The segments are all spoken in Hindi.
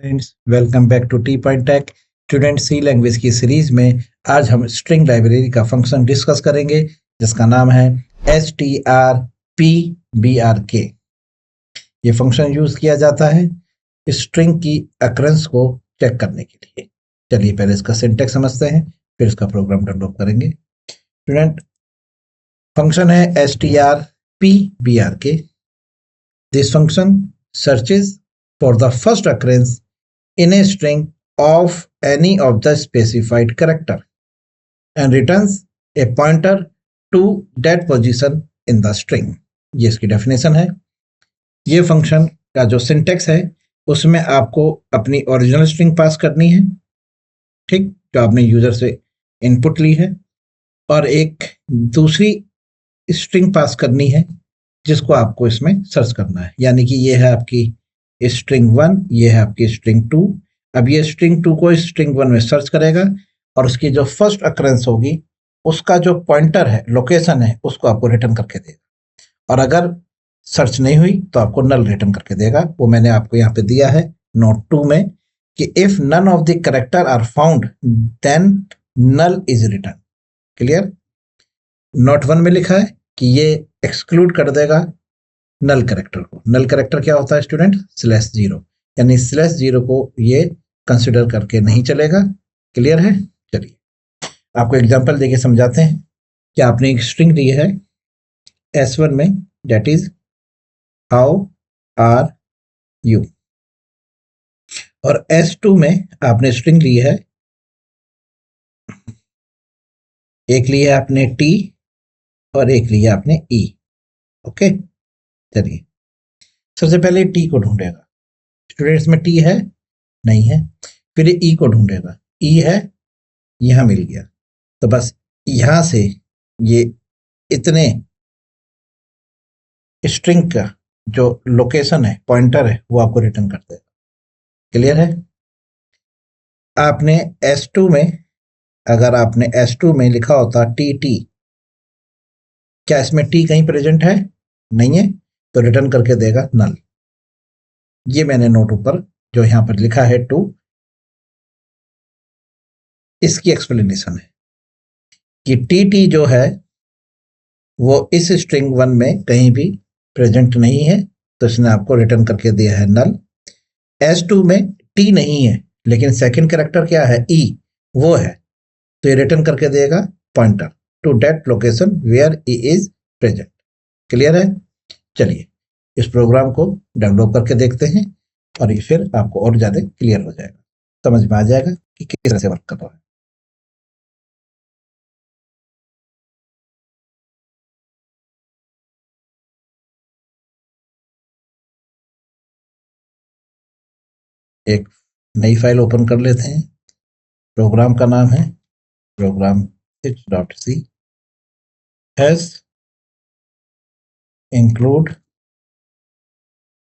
Friends, welcome back to T point tech. Student C language की सीरीज में आज हम स्ट्रिंग लाइब्रेरी का फंक्शन डिस्कस करेंगे जिसका नाम है strpbr। ये फंक्शन यूज किया जाता है स्ट्रिंग की अकरेंस को चेक करने के लिए। चलिए पहले इसका सिंटैक्स समझते हैं, फिर इसका प्रोग्राम डेवलप करेंगे। स्टूडेंट, फंक्शन है strpbr। This function searches for the first occurrence in a string of any of the specified character and returns a pointer to that position in the string। ये इसकी डेफिनेशन है। ये फंक्शन का जो सिंटेक्स है उसमें आपको अपनी ओरिजिनल स्ट्रिंग पास करनी है, ठीक, जो आपने यूजर से इनपुट ली है, और एक दूसरी स्ट्रिंग पास करनी है जिसको आपको इसमें सर्च करना है। यानी कि ये है आपकी स्ट्रिंग 1, ये है आपकी स्ट्रिंग 2। अब ये स्ट्रिंग 2 को स्ट्रिंग 1 में सर्च करेगा और उसकी जो फर्स्ट अकरेंस होगी उसका जो पॉइंटर है, लोकेशन है, उसको आपको रिटर्न करके देगा। और अगर सर्च नहीं हुई तो आपको नल रिटर्न करके देगा। वो मैंने आपको यहाँ पे दिया है नोट 2 में कि if none of the character are found then null is return. Clear? Note 1 में लिखा है कि ये एक्सक्लूड कर देगा नल कैरेक्टर को। नल कैरेक्टर क्या होता है स्टूडेंट? /0, यानी /0 को ये कंसिडर करके नहीं चलेगा। क्लियर है? चलिए आपको एग्जांपल देके समझाते हैं कि आपने एक स्ट्रिंग दी है S1 में, that is how are you, और S2 में आपने स्ट्रिंग ली है, एक ली है आपने T और एक ली है आपने E। ओके, चलिए सबसे पहले टी को ढूंढेगा। स्टूडेंट्स में टी है? नहीं है। फिर ये ई को ढूंढेगा, ई है, यहां मिल गया। तो बस यहां से ये इतने स्ट्रिंग का जो लोकेशन है, पॉइंटर है, वो आपको रिटर्न कर देगा। क्लियर है? आपने S2 में, अगर आपने S2 में लिखा होता टी टी, क्या इसमें टी कहीं प्रेजेंट है? नहीं है, तो रिटर्न करके देगा नल। ये मैंने नोट ऊपर जो यहां पर लिखा है 2, इसकी एक्सप्लेनेशन है कि टी जो है वो इस स्ट्रिंग 1 में कहीं भी प्रेजेंट नहीं है, तो इसने आपको रिटर्न करके दिया है नल। S2 में टी नहीं है लेकिन सेकंड कैरेक्टर क्या है? ई, वो है, तो ये रिटर्न करके देगा pointer to that location where E is present. Clear है? चलिए इस प्रोग्राम को डेवलप करके देखते हैं और ये फिर आपको और ज्यादा क्लियर हो जाएगा, समझ में आ जाएगा कि किस तरह से वर्क कर रहा है। एक नई फाइल ओपन कर लेते हैं। प्रोग्राम का नाम है program h.c hash include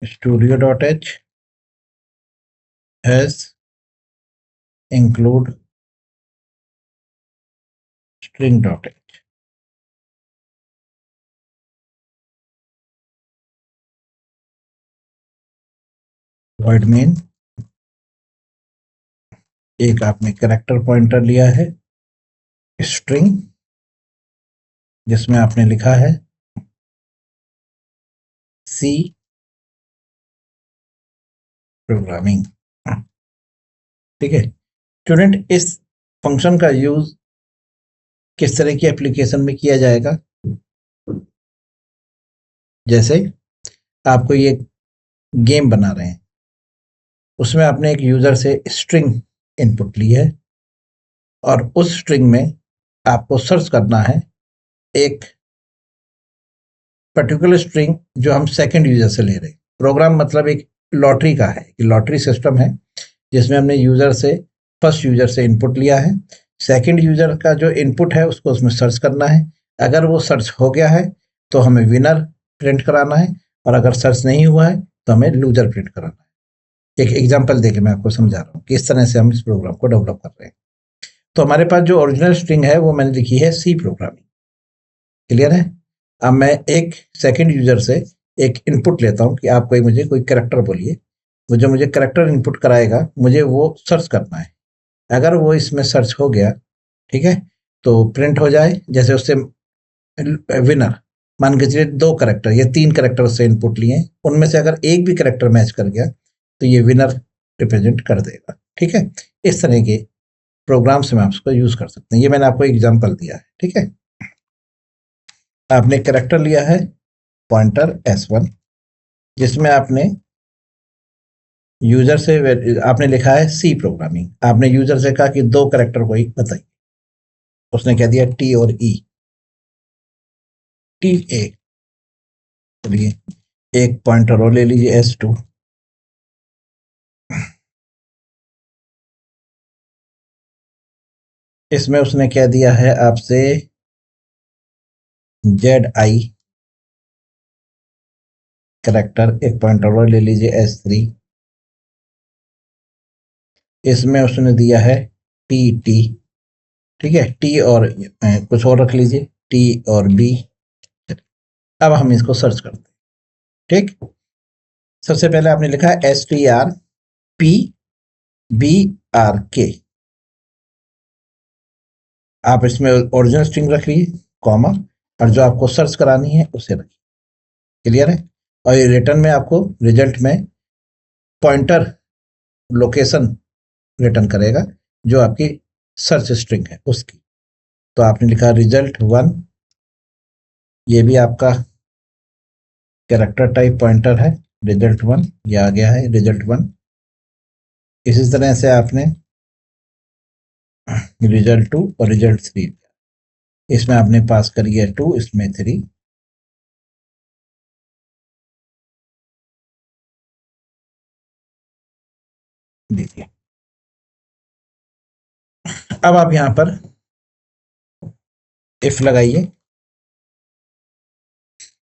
studio.h hash include string.h। void main, एक आपने कैरेक्टर पॉइंटर लिया है स्ट्रिंग, जिसमें आपने लिखा है सी प्रोग्रामिंग। ठीक है स्टूडेंट, इस फंक्शन का यूज किस तरह की एप्लीकेशन में किया जाएगा? जैसे आपको ये गेम बना रहे हैं, उसमें आपने एक यूजर से स्ट्रिंग इनपुट ली है और उस स्ट्रिंग में आपको सर्च करना है एक पर्टिकुलर स्ट्रिंग जो हम सेकंड यूजर से ले रहे हैं। प्रोग्राम मतलब एक लॉटरी का है, कि लॉटरी सिस्टम है जिसमें हमने यूजर से, फर्स्ट यूजर से इनपुट लिया है, सेकंड यूजर का जो इनपुट है उसको उसमें सर्च करना है। अगर वो सर्च हो गया है तो हमें विनर प्रिंट कराना है, और अगर सर्च नहीं हुआ है तो हमें लूजर प्रिंट कराना है। एक एग्जांपल देके मैं आपको समझा रहा हूँ कि इस तरह से हम इस प्रोग्राम को डेवलप कर रहे हैं। तो हमारे पास जो ओरिजिनल स्ट्रिंग है वो मैंने लिखी है सी प्रोग्रामिंग। क्लियर है? अब मैं एक सेकंड यूजर से एक इनपुट लेता हूं कि आप मुझे कोई कैरेक्टर बोलिए, वो जो मुझे करेक्टर इनपुट कराएगा मुझे वो सर्च करना है। अगर वो इसमें सर्च हो गया, ठीक है, तो प्रिंट हो जाए। जैसे उससे विनर मान के चलिए 2 करेक्टर या 3 करेक्टर उससे इनपुट लिए, उनमें से अगर एक भी करेक्टर मैच कर गया तो ये विनर रिप्रेजेंट कर देगा। ठीक है, इस तरह के प्रोग्राम से आप उसको यूज कर सकते हैं। ये मैंने आपको एग्जांपल दिया है। ठीक है, आपने करेक्टर लिया है पॉइंटर S1, जिसमें आपने यूजर से आपने लिखा है सी प्रोग्रामिंग। आपने यूजर से कहा कि 2 करेक्टर को ही बताइए, उसने कह दिया टी और ई, टी ए। चलिए एक पॉइंटर और ले लीजिए S2, इसमें उसने कह दिया है आपसे ZI करेक्टर। एक पॉइंटर और ले लीजिए S3, इसमें उसने दिया है TT। ठीक है, टी और कुछ और रख लीजिए, टी और बी। अब हम इसको सर्च करते हैं। ठीक, सबसे पहले आपने लिखा है STRPBRK। आप इसमें ओरिजिनल स्ट्रिंग रखिए, कॉमा, और जो आपको सर्च करानी है उसे रखिए। क्लियर है? और ये रिटर्न में आपको रिजल्ट में पॉइंटर लोकेशन रिटर्न करेगा जो आपकी सर्च स्ट्रिंग है उसकी। तो आपने लिखा result1, ये भी आपका कैरेक्टर टाइप पॉइंटर है result1, ये आ गया है result1। इसी तरह से आपने result2 और result3, इसमें आपने पास करी है 2, इसमें 3। देखिए, अब आप यहां पर इफ लगाइए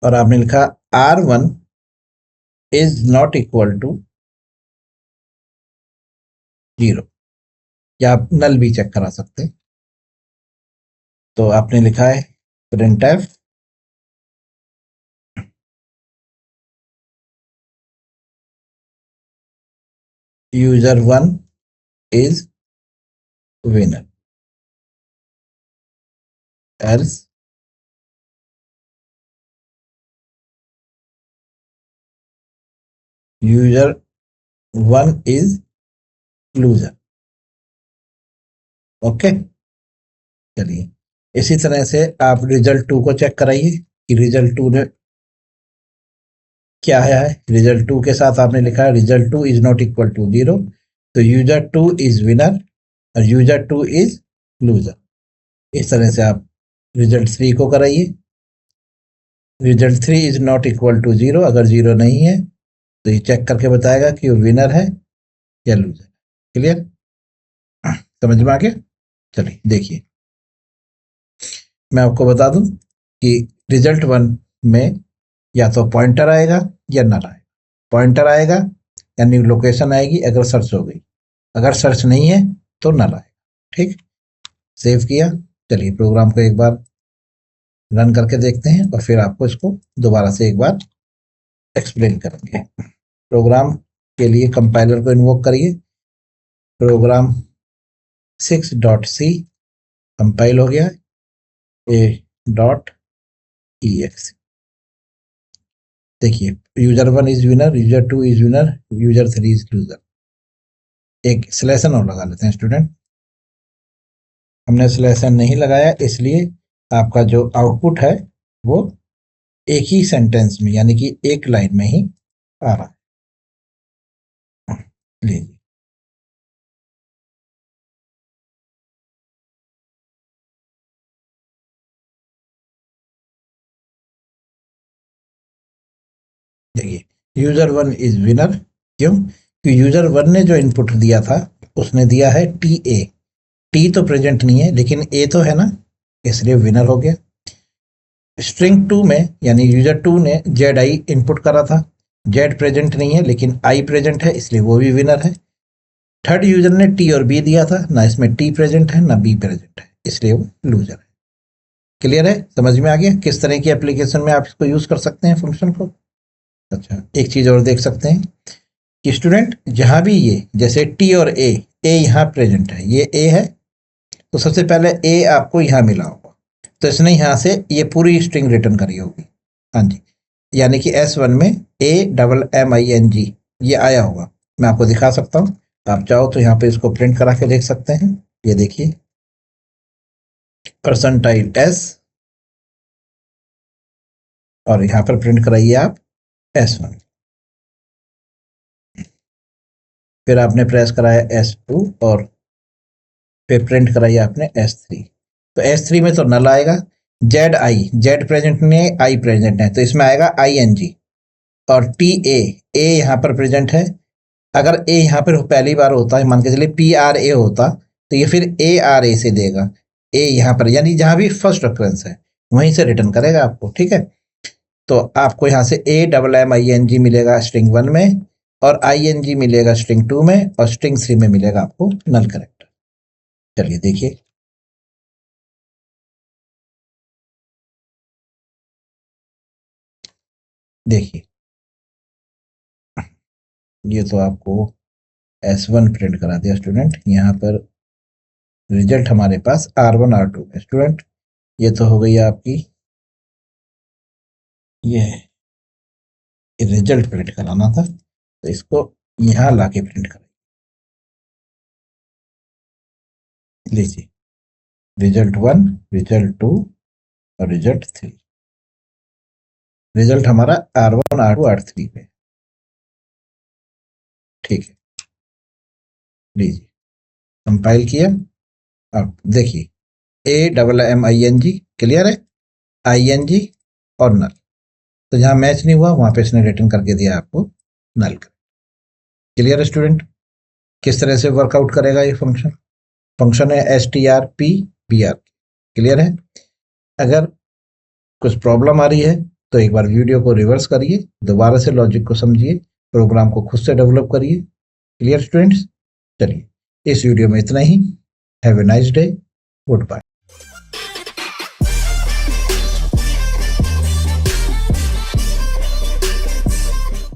और आपने लिखा R1 is not equal to 0, या आप नल भी चेक करा सकते हैं। तो आपने लिखा है printf user1 is winner, else user1 is loser। Okay, चलिए इसी तरह से आप result2 को चेक कराइए कि result2 ने क्या है। result2 के साथ आपने लिखा है result2 is not equal to 0, तो user2 is winner और user2 is loser। इस तरह से आप result3 को कराइए। result3 is not equal to 0, अगर 0 नहीं है तो ये चेक करके बताएगा कि वो विनर है या लूजर। क्लियर? समझ में आ गया? चलिए देखिए, मैं आपको बता दूं कि result1 में या तो पॉइंटर आएगा या नल आएगा। पॉइंटर आएगा यानी लोकेशन आएगी अगर सर्च हो गई, अगर सर्च नहीं है तो नल आएगा। ठीक, सेव किया। चलिए प्रोग्राम को एक बार रन करके देखते हैं और फिर आपको इसको दोबारा से एक बार एक्सप्लेन करेंगे। प्रोग्राम के लिए कंपाइलर को इन्वोक करिए। प्रोग्राम 6.c कंपाइल हो गया, a.exe। देखिए user1 is winner, user2 is winner, user3 is loser. एक स्लेशन और लगा लेते हैं स्टूडेंट। हमने स्लेशन नहीं लगाया इसलिए आपका जो आउटपुट है वो एक ही सेंटेंस में यानी कि एक लाइन में ही आ रहा है। लीजिए, देखिए user1 इज विनर। क्यों? कि user1 ने जो इनपुट दिया था उसने दिया है TA। टी तो प्रेजेंट नहीं है लेकिन ए तो है ना, इसलिए विनर हो गया। स्ट्रिंग 2 में यानी user2 ने ZI इनपुट करा था, Z प्रेजेंट नहीं है लेकिन I प्रेजेंट है इसलिए वो भी विनर है। थर्ड यूजर ने T और B दिया था, ना इसमें T प्रेजेंट है ना B प्रेजेंट है, इसलिए वो लूजर है। क्लियर है? समझ में आ गया किस तरह की एप्लीकेशन में आप इसको यूज कर सकते हैं फंक्शन को? अच्छा, एक चीज और देख सकते हैं कि स्टूडेंट जहां भी ये जैसे टी और ए यहाँ प्रेजेंट है, ये ए है, तो सबसे पहले ए आपको यहाँ मिला होगा, तो इसने यहाँ से ये पूरी स्ट्रिंग रिटर्न करी होगी। हाँ जी, यानी कि S1 में AMMING ये आया होगा। मैं आपको दिखा सकता हूँ, आप चाहो तो यहाँ पे इसको प्रिंट करा के देख सकते हैं। ये देखिए परसेंटाइल S, और यहाँ पर प्रिंट कराइए आप S1, फिर आपने प्रेस कराया S2 और फिर प्रिंट कराइए आपने S3। तो S3 में तो नल आएगा, जेड प्रेजेंट नहीं है, आई प्रेजेंट है, तो इसमें आएगा ING। और ए यहाँ पर प्रेजेंट है, अगर ए यहाँ पर पहली बार होता है, मान के चलिए PRA होता, तो ये फिर ARA से देगा, ए यहाँ पर यानी जहां भी फर्स्ट अक्रेंस है वहीं से रिटर्न करेगा आपको। ठीक है, तो आपको यहाँ से AMMING मिलेगा स्ट्रिंग 1 में, और ING मिलेगा स्ट्रिंग 2 में, और स्ट्रिंग 3 में मिलेगा आपको नल करेक्टर। चलिए देखिए, देखिए ये तो आपको S1 प्रिंट करा दिया स्टूडेंट। यहाँ पर रिजल्ट हमारे पास R1 R2 है स्टूडेंट। ये तो हो गई आपकी ये रिजल्ट प्रिंट कराना था, तो इसको यहाँ लाके प्रिंट करें। लीजिए रिजल्ट 1, रिजल्ट 2 और रिजल्ट 3। रिजल्ट हमारा R1 R2 R3 पे। ठीक है, लीजिए कंपाइल किया, अब देखिए AMMING क्लियर है, ING और नल। तो जहां मैच नहीं हुआ वहां पे इसने रिटर्न करके दिया आपको नल कर। क्लियर है स्टूडेंट, किस तरह से वर्कआउट करेगा ये फंक्शन? फंक्शन है STRPBR। क्लियर है? अगर कुछ प्रॉब्लम आ रही है तो एक बार वीडियो को रिवर्स करिए, दोबारा से लॉजिक को समझिए, प्रोग्राम को खुद से डेवलप करिए। Clear students? चलिए इस वीडियो में इतना ही। Have a nice day, good bye.